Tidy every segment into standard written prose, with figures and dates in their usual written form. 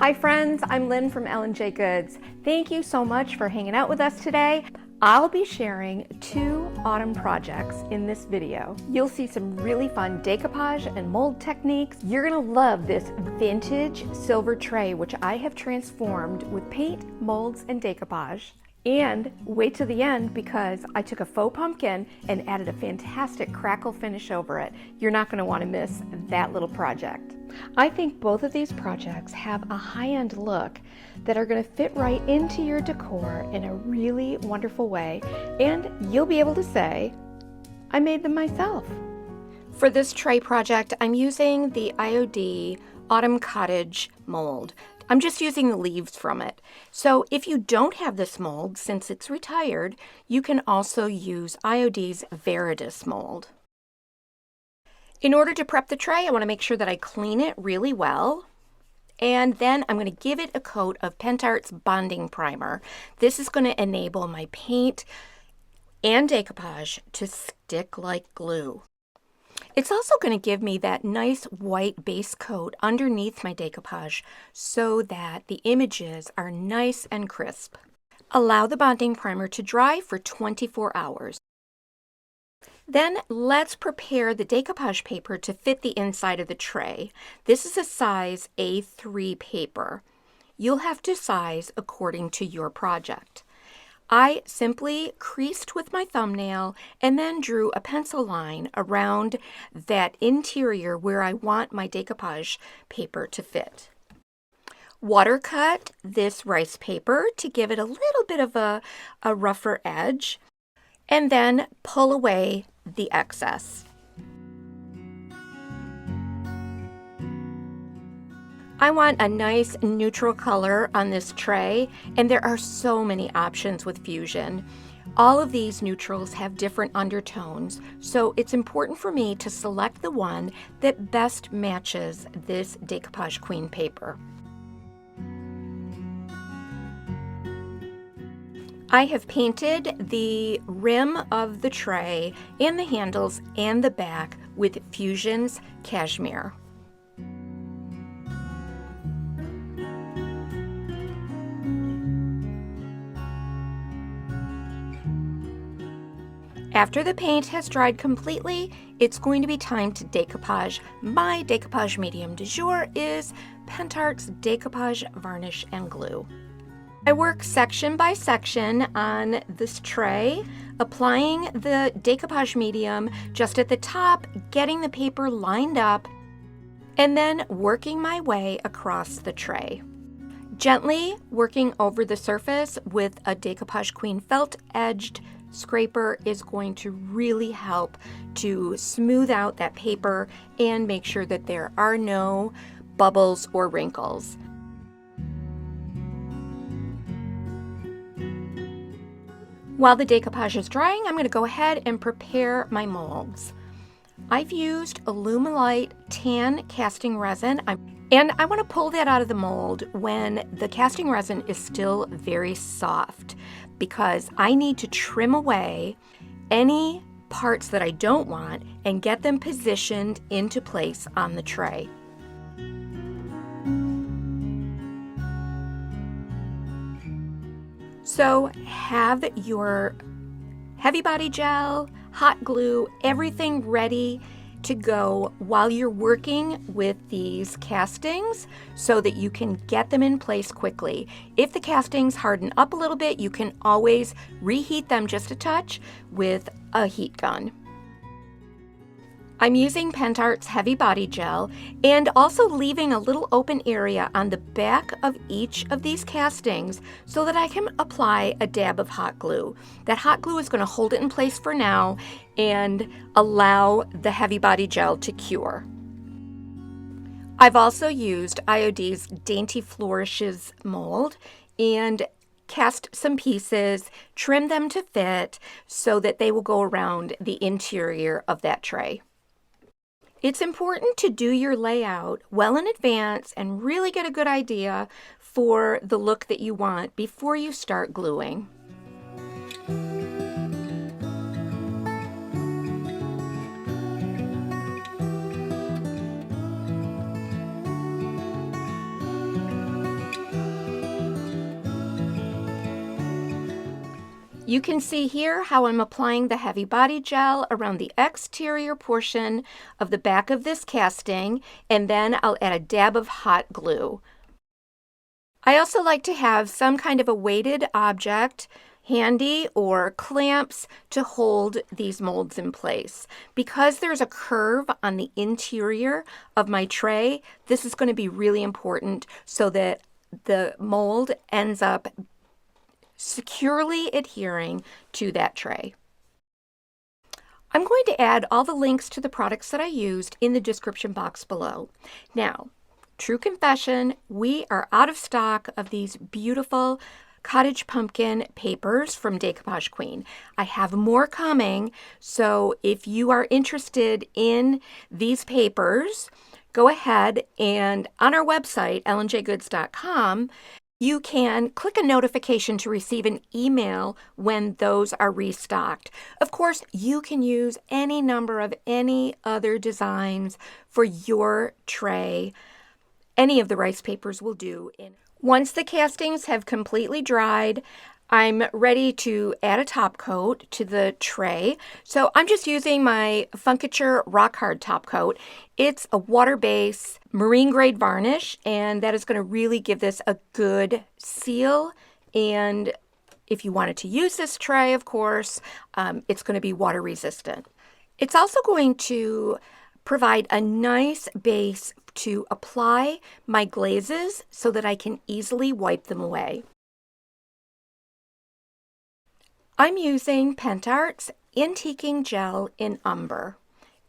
Hi friends, I'm Lynn from L&J Goods. Thank you so much for hanging out with us today. I'll be sharing 2 autumn projects in this video. You'll see some really fun decoupage and mold techniques. You're gonna love this vintage silver tray, which I have transformed with paint, molds, and decoupage. And wait till the end because I took a faux pumpkin and added a fantastic crackle finish over it. You're not going to want to miss that little project. I think both of these projects have a high-end look that are going to fit right into your decor in a really wonderful way, and you'll be able to say, I made them myself. For this tray project, I'm using the IOD Autumn Cottage mold. I'm just using the leaves from it. So if you don't have this mold, since it's retired, you can also use IOD's Veridis mold. In order to prep the tray, I want to make sure that I clean it really well. And then I'm going to give it a coat of PENTART's bonding primer. This is going to enable my paint and decoupage to stick like glue. It's also going to give me that nice white base coat underneath my decoupage so that the images are nice and crisp. Allow the bonding primer to dry for 24 hours. Then let's prepare the decoupage paper to fit the inside of the tray. This is a size A3 paper. You'll have to size according to your project. I simply creased with my thumbnail and then drew a pencil line around that interior where I want my decoupage paper to fit. Watercut this rice paper to give it a little bit of a rougher edge, and then pull away the excess. I want a nice neutral color on this tray, and there are so many options with Fusion. All of these neutrals have different undertones, so it's important for me to select the one that best matches this Decoupage Queen paper. I have painted the rim of the tray and the handles and the back with Fusion's Cashmere. After the paint has dried completely, it's going to be time to decoupage. My decoupage medium du jour is PENTART's Decoupage Varnish and Glue. I work section by section on this tray, applying the decoupage medium just at the top, getting the paper lined up, and then working my way across the tray. Gently working over the surface with a Decoupage Queen felt-edged scraper is going to really help to smooth out that paper and make sure that there are no bubbles or wrinkles. While the decoupage is drying, I'm going to go ahead and prepare my molds. I've used ALUMILITE tan casting resin, and I want to pull that out of the mold when the casting resin is still very soft, because I need to trim away any parts that I don't want and get them positioned into place on the tray. So have your heavy body gel, hot glue, everything ready to go while you're working with these castings so that you can get them in place quickly. If the castings harden up a little bit, you can always reheat them just a touch with a heat gun. I'm using PENTART's heavy body gel and also leaving a little open area on the back of each of these castings so that I can apply a dab of hot glue. That hot glue is going to hold it in place for now and allow the heavy body gel to cure. I've also used IOD's Dainty Flourishes mold and cast some pieces, trim them to fit so that they will go around the interior of that tray. It's important to do your layout well in advance and really get a good idea for the look that you want before you start gluing. You can see here how I'm applying the heavy body gel around the exterior portion of the back of this casting, and then I'll add a dab of hot glue. I also like to have some kind of a weighted object handy or clamps to hold these molds in place. Because there's a curve on the interior of my tray, this is going to be really important so that the mold ends up securely adhering to that tray. I'm going to add all the links to the products that I used in the description box below. Now, true confession, we are out of stock of these beautiful cottage pumpkin papers from Decoupage Queen. I have more coming, so if you are interested in these papers, go ahead and on our website, ellenjgoods.com, you can click a notification to receive an email when those are restocked. Of course, you can use any number of any other designs for your tray. Any of the rice papers will do. Once the castings have completely dried, I'm ready to add a top coat to the tray. So I'm just using my Funkiture Rock Hard top coat. It's a water-based marine grade varnish, and that is going to really give this a good seal. And if you wanted to use this tray, of course, it's going to be water resistant. It's also going to provide a nice base to apply my glazes so that I can easily wipe them away. I'm using PENTART's Antiquing Gel in Umber,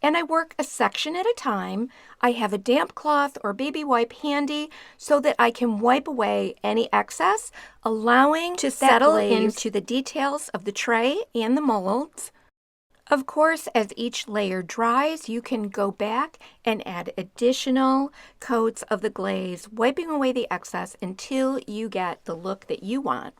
and I work a section at a time. I have a damp cloth or baby wipe handy so that I can wipe away any excess, allowing to settle into the details of the tray and the molds. Of course, as each layer dries, you can go back and add additional coats of the glaze, wiping away the excess until you get the look that you want.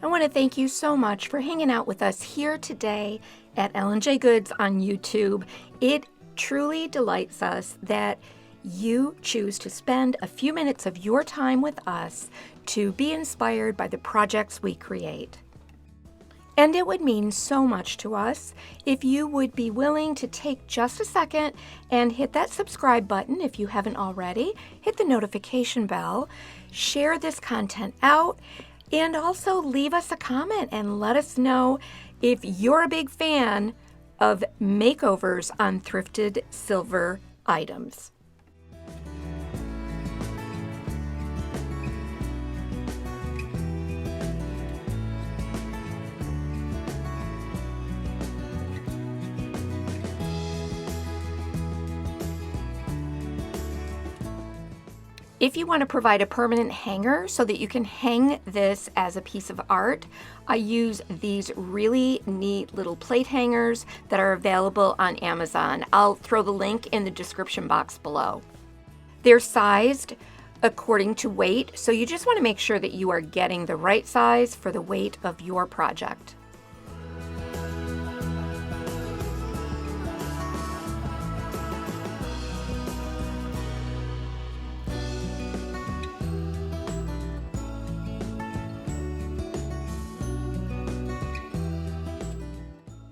I want to thank you so much for hanging out with us here today at Ellen J. Goods on YouTube. It truly delights us that you choose to spend a few minutes of your time with us to be inspired by the projects we create. And it would mean so much to us if you would be willing to take just a second and hit that subscribe button if you haven't already, hit the notification bell, share this content out, and also leave us a comment and let us know if you're a big fan of makeovers on thrifted silver items. If you want to provide a permanent hanger so that you can hang this as a piece of art, I use these really neat little plate hangers that are available on Amazon. I'll throw the link in the description box below. They're sized according to weight, so you just want to make sure that you are getting the right size for the weight of your project.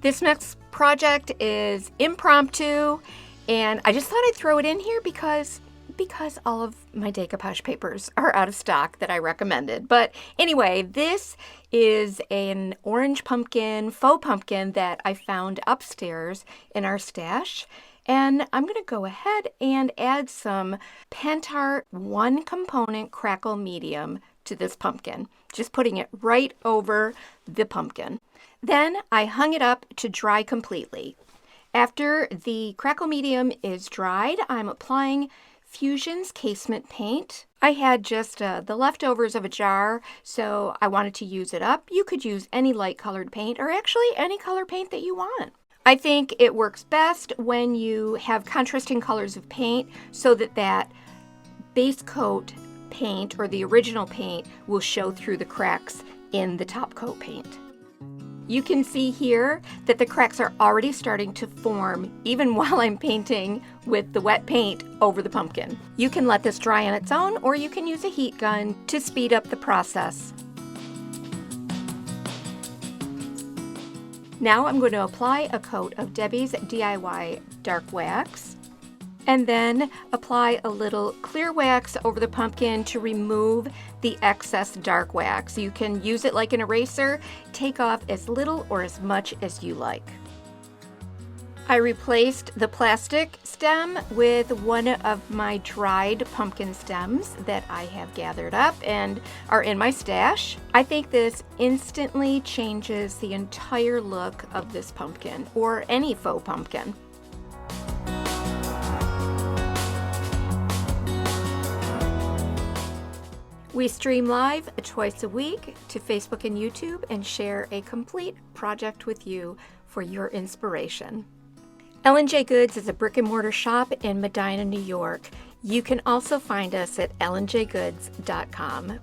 This next project is impromptu, and I just thought I'd throw it in here because all of my decoupage papers are out of stock that I recommended. But anyway, this is an orange pumpkin, faux pumpkin that I found upstairs in our stash. And I'm going to go ahead and add some PENTART 1-component Crackle medium to this pumpkin, just putting it right over the pumpkin. Then I hung it up to dry completely. After the Crackle medium is dried, I'm applying Fusion's casement paint. I had just the leftovers of a jar, so I wanted to use it up. You could use any light colored paint, or actually any color paint that you want. I think it works best when you have contrasting colors of paint so that that base coat paint or the original paint will show through the cracks in the top coat paint. You can see here that the cracks are already starting to form even while I'm painting with the wet paint over the pumpkin. You can let this dry on its own, or you can use a heat gun to speed up the process. Now I'm going to apply a coat of Debi's DIY Dark Wax, and then apply a little clear wax over the pumpkin to remove the excess dark wax. You can use it like an eraser, take off as little or as much as you like. I replaced the plastic stem with one of my dried pumpkin stems that I have gathered up and are in my stash. I think this instantly changes the entire look of this pumpkin, or any faux pumpkin. We stream live twice a week to Facebook and YouTube and share a complete project with you for your inspiration. L&J Goods is a brick and mortar shop in Medina, New York. You can also find us at lnjgoods.com.